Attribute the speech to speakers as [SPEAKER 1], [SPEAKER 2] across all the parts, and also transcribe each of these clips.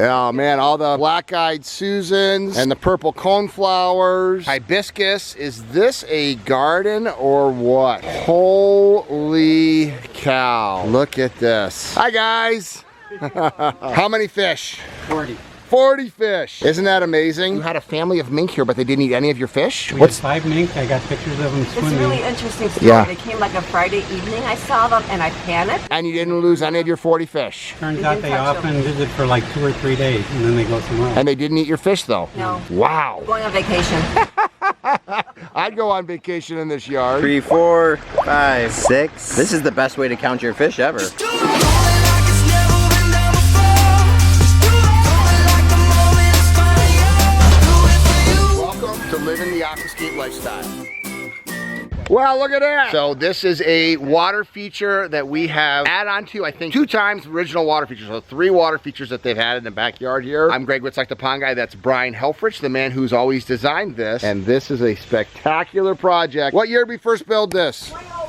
[SPEAKER 1] Oh man, all the black-eyed Susans and the purple coneflowers. Hibiscus. Is this a garden or what? Holy cow. Look at this. Hi guys. How many fish?
[SPEAKER 2] 40.
[SPEAKER 1] 40 fish. Isn't that amazing? You had a family of mink here, but they didn't eat any of your fish?
[SPEAKER 2] We had 5 mink. I got pictures of them swimming.
[SPEAKER 3] It's a really interesting story.
[SPEAKER 1] Yeah.
[SPEAKER 3] They came like a Friday evening. I saw them and I panicked.
[SPEAKER 1] And you didn't lose any of your 40 fish?
[SPEAKER 2] Turns out they often visit for like 2 or 3 days and then they go somewhere else.
[SPEAKER 1] And they didn't eat your fish though?
[SPEAKER 3] No.
[SPEAKER 1] Wow.
[SPEAKER 3] Going on vacation.
[SPEAKER 1] I'd go on vacation in this yard.
[SPEAKER 4] 3, 4, 5, 6. This is the best way to count your fish ever.
[SPEAKER 1] To live in the Aquascape lifestyle. Wow, look at that. So this is a water feature that we have added on to, I think, 2 times the original water feature. So 3 water features that they've had in the backyard here. I'm Greg Wittstock, the pond guy. That's Brian Helfrich, the man who's always designed this. And this is a spectacular project. What year did we first build this?
[SPEAKER 3] 2001.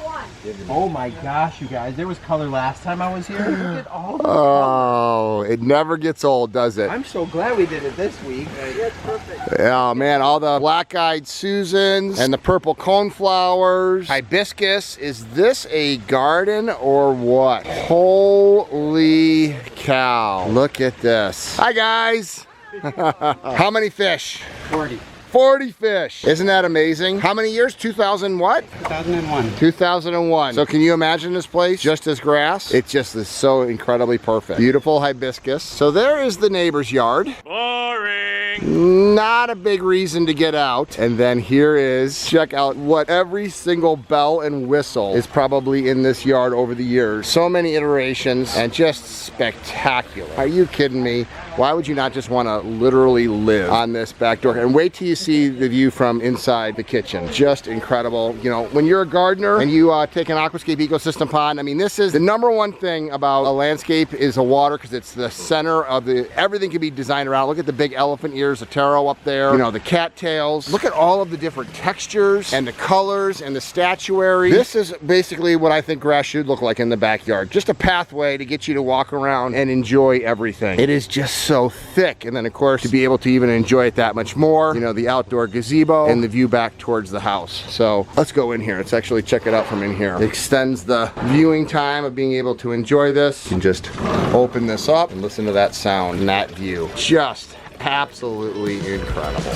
[SPEAKER 5] Oh my gosh, you guys, there was color last time I was here. Look at all the
[SPEAKER 1] Oh, it never gets old, does it?
[SPEAKER 5] I'm so glad we did it this week.
[SPEAKER 3] That's perfect.
[SPEAKER 1] Oh man, all the black-eyed Susans and the purple coneflowers. Hibiscus. Is this a garden or what? Holy cow. Look at this. Hi guys. How many fish?
[SPEAKER 2] 40.
[SPEAKER 1] 40 fish. Isn't that amazing? How many years? 2000 what?
[SPEAKER 2] 2001.
[SPEAKER 1] 2001. So can you imagine this place just as grass? It just is so incredibly perfect. Beautiful hibiscus. So there is the neighbor's yard. Boring. Not a big reason to get out. And then here is, check out what every single bell and whistle is probably in this yard over the years. So many iterations and just spectacular. Are you kidding me? Why would you not just want to literally live on this back door? And wait till you see the view from inside the kitchen. Just incredible. You know, when you're a gardener and you take an Aquascape ecosystem pond, I mean, this is the #1 thing about a landscape is the water, because it's the center of everything can be designed around. Look at the big elephant ears, the taro up there, you know, the cattails. Look at all of the different textures and the colors and the statuary. This is basically what I think grass should look like in the backyard. Just a pathway to get you to walk around and enjoy everything. It is just so thick. And then of course, to be able to even enjoy it that much more, you know, the outdoor gazebo and the view back towards the house. So let's go in here. Let's actually check it out from in here. It extends the viewing time of being able to enjoy this. And just open this up and listen to that sound and that view. Just absolutely incredible.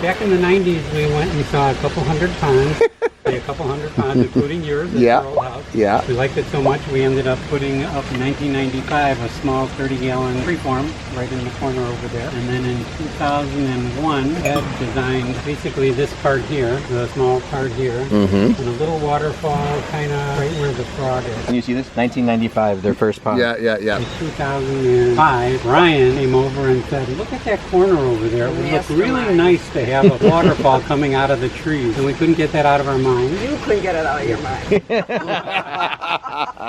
[SPEAKER 2] Back in the 90s, we went and saw a couple hundred ponds. A couple hundred ponds, including yours at
[SPEAKER 1] Yeah.
[SPEAKER 2] your old house.
[SPEAKER 1] Yeah.
[SPEAKER 2] We liked it so much, we ended up putting up in 1995 a small 30-gallon freeform right in the corner over there. And then in 2001, Ed designed basically this part here, the small part here, and a little waterfall kind of right where the frog is.
[SPEAKER 4] Can you see this? 1995, their first pond.
[SPEAKER 1] Yeah, yeah, yeah.
[SPEAKER 2] In 2005, Ryan came over and said, look at that corner over there. It would look really nice to have a waterfall coming out of the trees. And we couldn't get that out of our mind.
[SPEAKER 3] You couldn't get it out of your mind.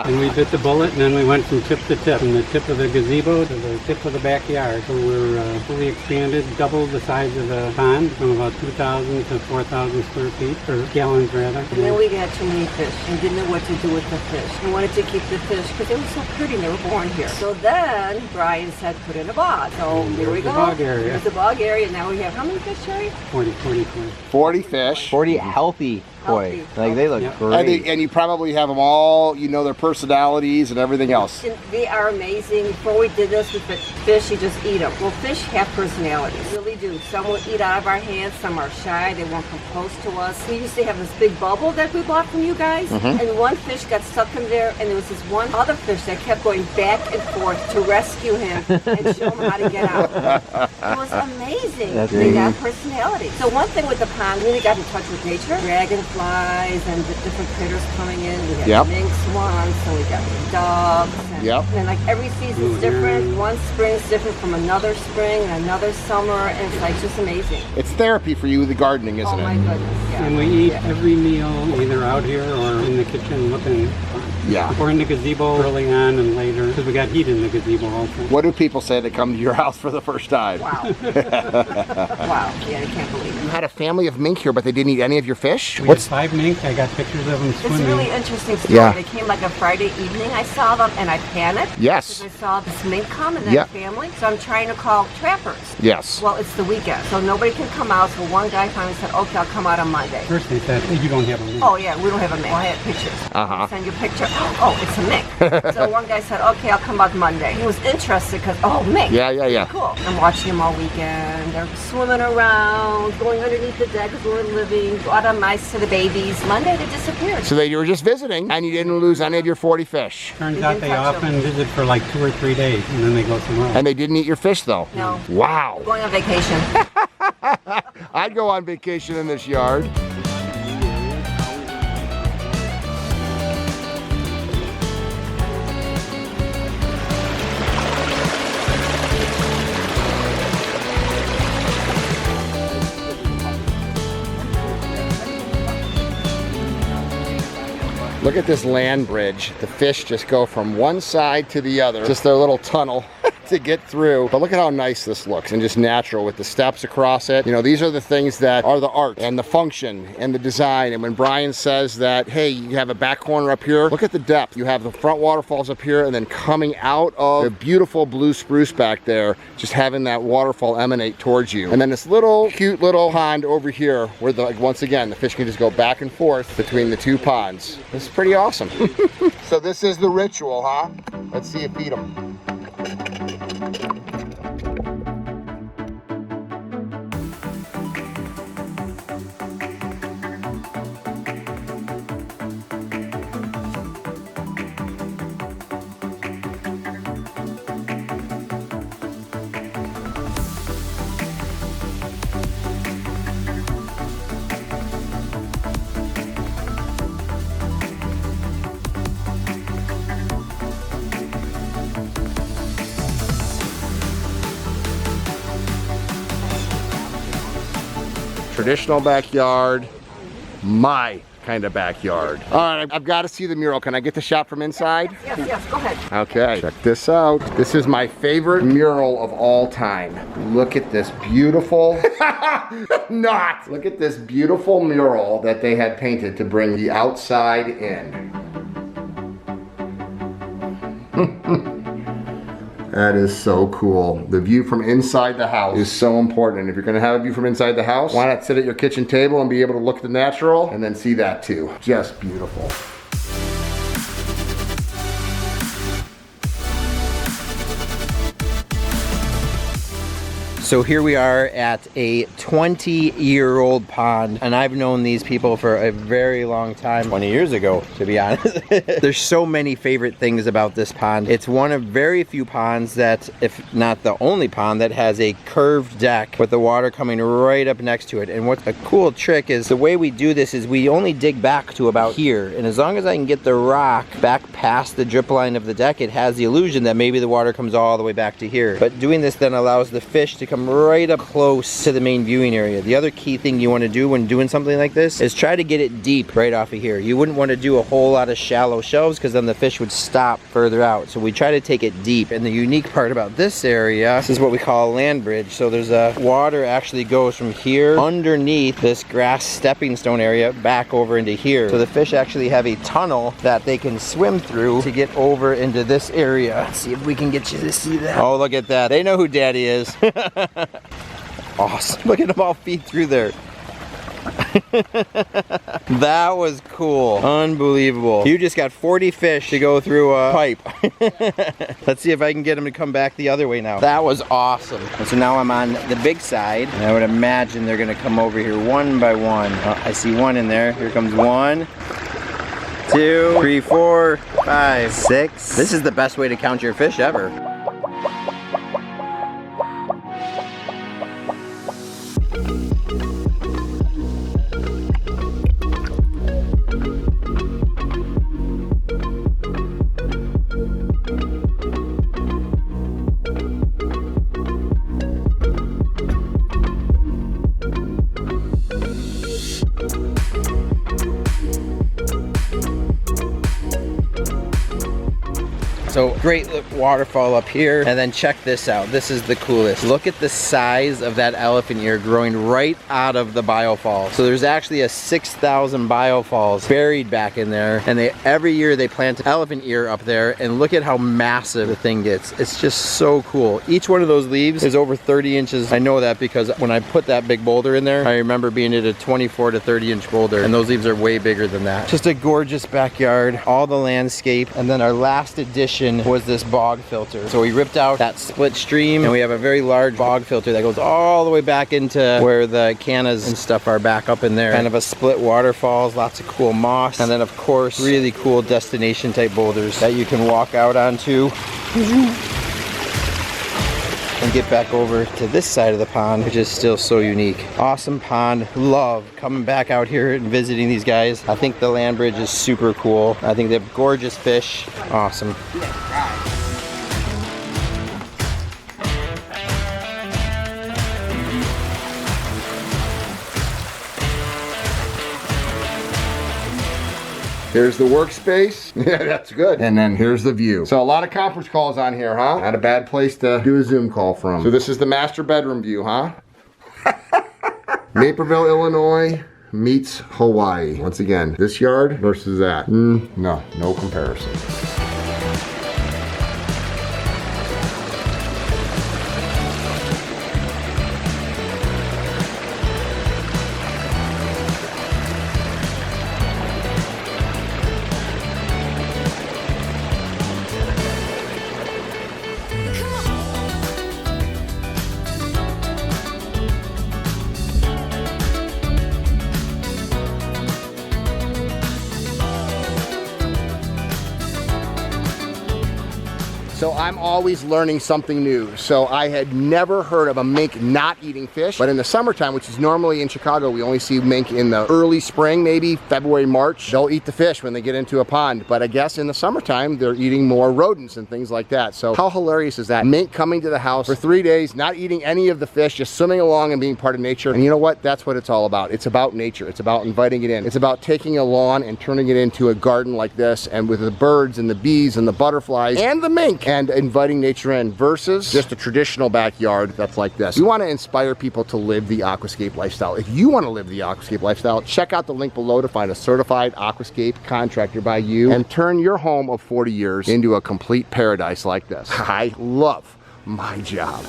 [SPEAKER 2] And we bit the bullet, and then we went from tip to tip, from the tip of the gazebo to the tip of the backyard. So we're fully expanded, doubled the size of the pond from about 2,000 to 4,000 square feet, or gallons rather.
[SPEAKER 3] And then we got too many fish and didn't know what to do with the fish. We wanted to keep the fish because they were so pretty and they were born here. So then Brian said put in a bog. So here we go.
[SPEAKER 2] The bog area.
[SPEAKER 3] There's the bog area. And now we have how many fish, Sherry?
[SPEAKER 2] 40
[SPEAKER 1] fish.
[SPEAKER 4] 40 healthy koi. Like they look great.
[SPEAKER 1] And you probably have them all, you know, their personalities and everything else.
[SPEAKER 3] And they are amazing. Before we did this with the fish, you just eat them. Well, fish have personalities. They really do. Some will eat out of our hands. Some are shy. They won't come close to us. We used to have this big bubble that we bought from you guys. And one fish got stuck in there. And there was this one other fish that kept going back and forth to rescue him and show him how to get out. It was amazing. They got personality. So one thing with the pond, we really got in touch with nature. Dragonflies and the different critters coming in. We got mink swans, so we got the dogs. And like every season's different. One spring's different from another spring and another summer, and it's like just amazing.
[SPEAKER 1] It's therapy for you, the gardening, isn't it?
[SPEAKER 3] Oh my goodness, yeah.
[SPEAKER 2] And we eat every meal either out here or in the kitchen looking.
[SPEAKER 1] Yeah.
[SPEAKER 2] We're in the gazebo early on and later because we got heat in the gazebo also.
[SPEAKER 1] What do people say that come to your house for the first time?
[SPEAKER 3] Wow. Wow. Yeah, I can't believe it.
[SPEAKER 1] You had a family of mink here, but they didn't eat any of your fish?
[SPEAKER 2] We had 5 mink. I got pictures of them
[SPEAKER 3] It's
[SPEAKER 2] swimming.
[SPEAKER 3] a really interesting story.
[SPEAKER 1] Yeah.
[SPEAKER 3] They came like a Friday evening. I saw them and I panicked.
[SPEAKER 1] Yes.
[SPEAKER 3] Because I saw this mink come and then
[SPEAKER 1] Yeah.
[SPEAKER 3] family. So I'm trying to call trappers.
[SPEAKER 1] Yes.
[SPEAKER 3] Well, it's the weekend, so nobody can come out. So one guy finally said, okay, I'll come out on Monday.
[SPEAKER 2] First they said, hey, you don't have a mink.
[SPEAKER 3] Oh, yeah, we don't have a mink. Well, I had pictures.
[SPEAKER 1] Uh-huh.
[SPEAKER 3] Send you a picture. Oh, it's a mink. So one guy said, okay, I'll come out Monday. He was interested because, oh, mink.
[SPEAKER 1] Yeah.
[SPEAKER 3] Cool. I'm watching them all weekend. They're swimming around, going underneath the deck because we're living, brought on mice to the babies. Monday, they disappeared.
[SPEAKER 1] So you were just visiting, and you didn't lose any of your 40 fish.
[SPEAKER 2] Turns out they often visit for like 2 or 3 days and then they go somewhere else.
[SPEAKER 1] And they didn't eat your fish, though?
[SPEAKER 3] No.
[SPEAKER 1] Wow.
[SPEAKER 3] Going on vacation.
[SPEAKER 1] I'd go on vacation in this yard. Look at this land bridge. The fish just go from one side to the other. Just their little tunnel to get through. But look at how nice this looks and just natural with the steps across it. You know, these are the things that are the art and the function and the design. And when Brian says that, hey, you have a back corner up here, look at the depth. You have the front waterfalls up here and then coming out of the beautiful blue spruce back there, just having that waterfall emanate towards you. And then this little cute little pond over here where like, once again, the fish can just go back and forth between the two ponds. This is pretty awesome. So this is the ritual, huh? Let's see you feed them. Traditional backyard, my kind of backyard. All right, I've got to see the mural. Can I get the shot from inside?
[SPEAKER 3] Yes, go ahead.
[SPEAKER 1] Okay, check this out. This is my favorite mural of all time. Look at this beautiful, look at this beautiful mural that they had painted to bring the outside in. That is so cool. The view from inside the house is so important. If you're gonna have a view from inside the house, why not sit at your kitchen table and be able to look at the natural and then see that too. Just beautiful.
[SPEAKER 4] So here we are at a 20-year-old pond, and I've known these people for a very long time, 20 years ago, to be honest. There's so many favorite things about this pond. It's one of very few ponds that, if not the only pond, that has a curved deck with the water coming right up next to it. And what's a cool trick is the way we do this is we only dig back to about here. And as long as I can get the rock back past the drip line of the deck, it has the illusion that maybe the water comes all the way back to here. But doing this then allows the fish to come right up close to the main viewing area. The other key thing you want to do when doing something like this is try to get it deep right off of here. You wouldn't want to do a whole lot of shallow shelves because then the fish would stop further out. So we try to take it deep. And the unique part about this area, this is what we call a land bridge. So there's a water actually goes from here underneath this grass stepping stone area back over into here. So the fish actually have a tunnel that they can swim through to get over into this area. Let's see if we can get you to see that. Oh, look at that. They know who Daddy is. Awesome. Look at them all feed through there. That was cool. Unbelievable. You just got 40 fish to go through a pipe. Let's see if I can get them to come back the other way now. That was awesome. And so now I'm on the big side, and I would imagine they're gonna come over here one by one. Oh, I see one in there. Here comes 1, 2, 3, 4, 5, 6. This is the best way to count your fish ever. So great waterfall up here. And then check this out. This is the coolest. Look at the size of that elephant ear growing right out of the biofall. So there's actually a 6,000 biofalls buried back in there. And every year they plant an elephant ear up there, and look at how massive the thing gets. It's just so cool. Each one of those leaves is over 30 inches. I know that because when I put that big boulder in there, I remember being at a 24 to 30 inch boulder, and those leaves are way bigger than that. Just a gorgeous backyard, all the landscape. And then our last addition was this bog filter. So we ripped out that split stream, and we have a very large bog filter that goes all the way back into where the cannas and stuff are back up in there. Kind of a split waterfalls, lots of cool moss, and then of course really cool destination type boulders that you can walk out onto and get back over to this side of the pond, which is still so unique. Awesome pond. Love coming back out here and visiting these guys. I think the land bridge is super cool. I think they have gorgeous fish. Awesome.
[SPEAKER 1] Here's the workspace. Yeah, that's good. And then here's the view. So a lot of conference calls on here, huh? Not a bad place to do a Zoom call from. So this is the master bedroom view, huh? Naperville, Illinois meets Hawaii. Once again, this yard versus that. No comparison. So I'm always learning something new. So I had never heard of a mink not eating fish, but in the summertime, which is normally in Chicago, we only see mink in the early spring, maybe February, March. They'll eat the fish when they get into a pond. But I guess in the summertime, they're eating more rodents and things like that. So how hilarious is that? Mink coming to the house for 3 days, not eating any of the fish, just swimming along and being part of nature. And you know what? That's what it's all about. It's about nature. It's about inviting it in. It's about taking a lawn and turning it into a garden like this, and with the birds and the bees and the butterflies and the mink, and inviting nature in, versus just a traditional backyard that's like this. We want to inspire people to live the aquascape lifestyle. If you want to live the aquascape lifestyle, check out the link below to find a certified aquascape contractor by you and turn your home of 40 years into a complete paradise like this. I love my job.